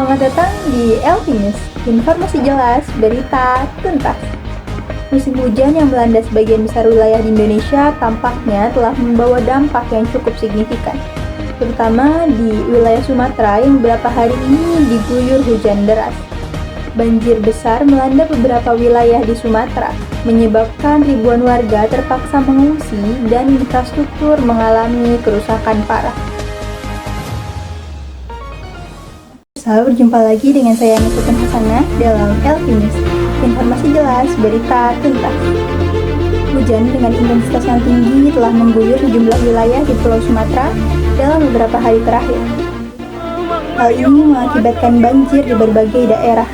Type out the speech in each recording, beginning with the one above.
Selamat datang di LT News, informasi jelas, berita tuntas. Musim hujan yang melanda sebagian besar wilayah di Indonesia tampaknya telah membawa dampak yang cukup signifikan, terutama di wilayah Sumatera yang beberapa hari ini diguyur hujan deras. Banjir besar melanda beberapa wilayah di Sumatera, menyebabkan ribuan warga terpaksa mengungsi dan infrastruktur mengalami kerusakan parah. Berjumpa lagi dengan saya Nikutin Hasanah dalam LT News, informasi jelas, berita tuntas. Hujan dengan intensitas yang tinggi telah mengguyur sejumlah wilayah di Pulau Sumatera dalam beberapa hari terakhir. Hal ini mengakibatkan banjir di berbagai daerah.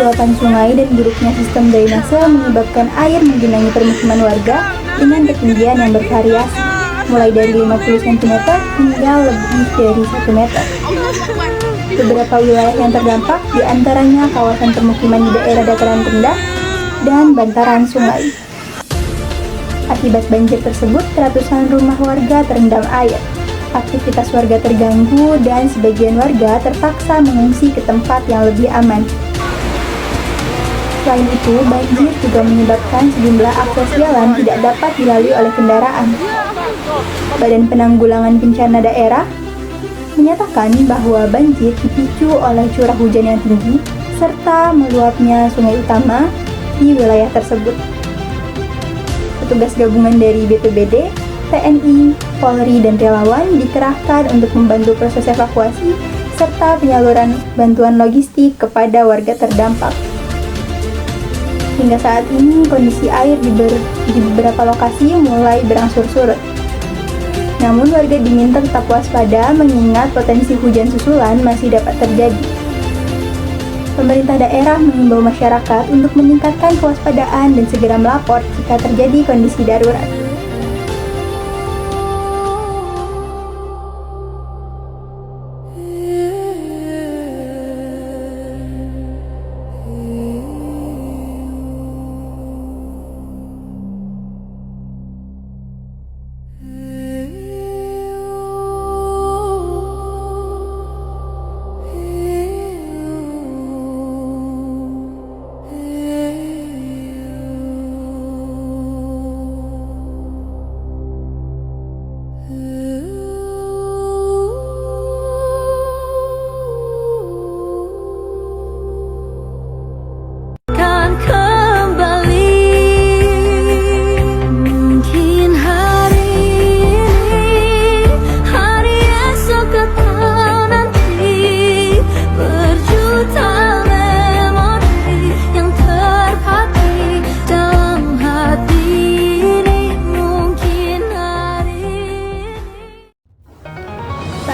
Luapan sungai dan buruknya sistem drainase menyebabkan air menggenangi permukiman warga dengan ketinggian yang bervariasi, mulai dari 50 cm hingga lebih dari 1 meter. Beberapa wilayah yang terdampak diantaranya kawasan permukiman di daerah dataran rendah dan bantaran sungai. Akibat banjir tersebut, ratusan rumah warga terendam air. Aktivitas warga terganggu dan sebagian warga terpaksa mengungsi ke tempat yang lebih aman. Selain itu, banjir juga menyebabkan sejumlah akses jalan tidak dapat dilalui oleh kendaraan. Badan Penanggulangan Bencana Daerah menyatakan bahwa banjir dipicu oleh curah hujan yang tinggi serta meluapnya sungai utama di wilayah tersebut. Petugas gabungan dari BPBD, TNI, Polri, dan relawan dikerahkan untuk membantu proses evakuasi serta penyaluran bantuan logistik kepada warga terdampak. Hingga saat ini, kondisi air di beberapa lokasi mulai berangsur surut. Namun warga diminta tetap waspada mengingat potensi hujan susulan masih dapat terjadi. Pemerintah daerah mengimbau masyarakat untuk meningkatkan kewaspadaan dan segera melapor jika terjadi kondisi darurat.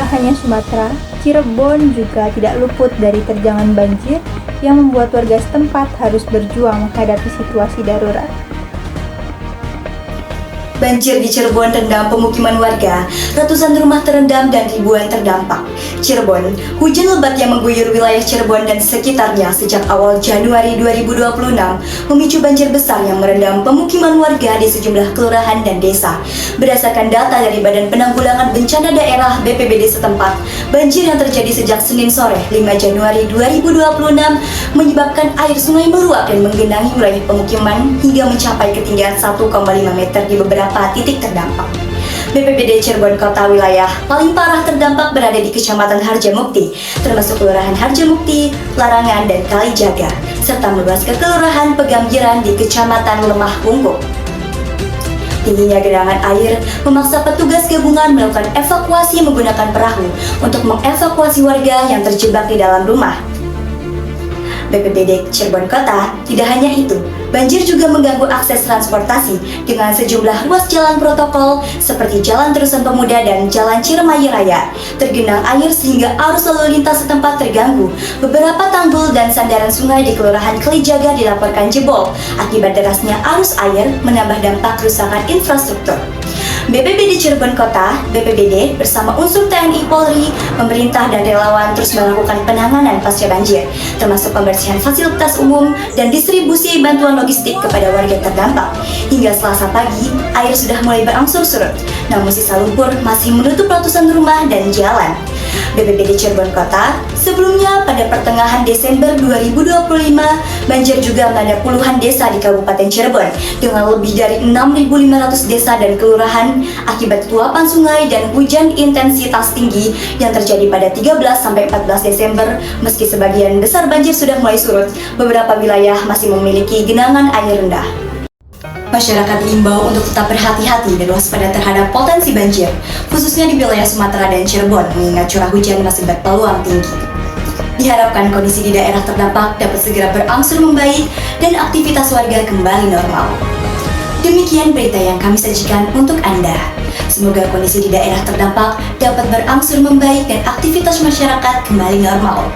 Hanya Sumatera, Cirebon juga tidak luput dari terjangan banjir yang membuat warga setempat harus berjuang menghadapi situasi darurat. Banjir di Cirebon rendam pemukiman warga, ratusan rumah terendam dan ribuan terdampak. Cirebon, hujan lebat yang mengguyur wilayah Cirebon dan sekitarnya sejak awal Januari 2026 memicu banjir besar yang merendam pemukiman warga di sejumlah kelurahan dan desa. Berdasarkan data dari Badan Penanggulangan Bencana Daerah BPBD setempat, banjir yang terjadi sejak Senin sore 5 Januari 2026 menyebabkan air sungai meluap dan menggenangi wilayah pemukiman hingga mencapai ketinggian 1,5 meter di beberapa titik terdampak. BPBD Cirebon Kota wilayah paling parah terdampak berada di Kecamatan Harjamukti, termasuk Kelurahan Harjamukti, Larangan, dan Kalijaga, serta meluas ke Kelurahan Pegambiran di Kecamatan Lemah Punggung. Tingginya genangan air memaksa petugas gabungan melakukan evakuasi menggunakan perahu untuk mengevakuasi warga yang terjebak di dalam rumah. BPBD Cirebon Kota tidak hanya itu, banjir juga mengganggu akses transportasi dengan sejumlah ruas jalan protokol seperti Jalan Terusan Pemuda dan Jalan Ciremai Raya. Tergenang air sehingga arus lalu lintas setempat terganggu. Beberapa tanggul dan sandaran sungai di Kelurahan Kalijaga dilaporkan jebol. Akibat derasnya arus air menambah dampak kerusakan infrastruktur. BPBD Cirebon Kota, BPBD bersama unsur TNI, Polri, pemerintah dan relawan terus melakukan penanganan pasca banjir, termasuk pembersihan fasilitas umum dan distribusi bantuan logistik kepada warga terdampak. Hingga Selasa pagi, air sudah mulai berangsur surut, namun sisa lumpur masih menutup ratusan rumah dan jalan. BPBD Cirebon Kota, sebelumnya pada pertengahan Desember 2025, banjir juga melanda puluhan desa di Kabupaten Cirebon dengan lebih dari 6.500 desa dan kelurahan akibat luapan sungai dan hujan intensitas tinggi yang terjadi pada 13-14 Desember. Meski sebagian besar banjir sudah mulai surut, beberapa wilayah masih memiliki genangan air rendah. Masyarakat diimbau untuk tetap berhati-hati dan waspada terhadap potensi banjir, khususnya di wilayah Sumatera dan Cirebon, mengingat curah hujan masih berpeluang tinggi. Diharapkan kondisi di daerah terdampak dapat segera berangsur membaik dan aktivitas warga kembali normal. Demikian berita yang kami sajikan untuk Anda. Semoga kondisi di daerah terdampak dapat berangsur membaik dan aktivitas masyarakat kembali normal.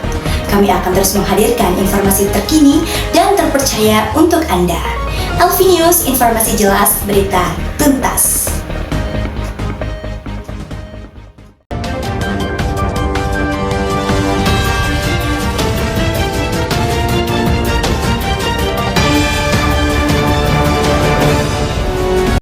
Kami akan terus menghadirkan informasi terkini dan terpercaya untuk Anda. Elvi News, informasi jelas, berita tuntas.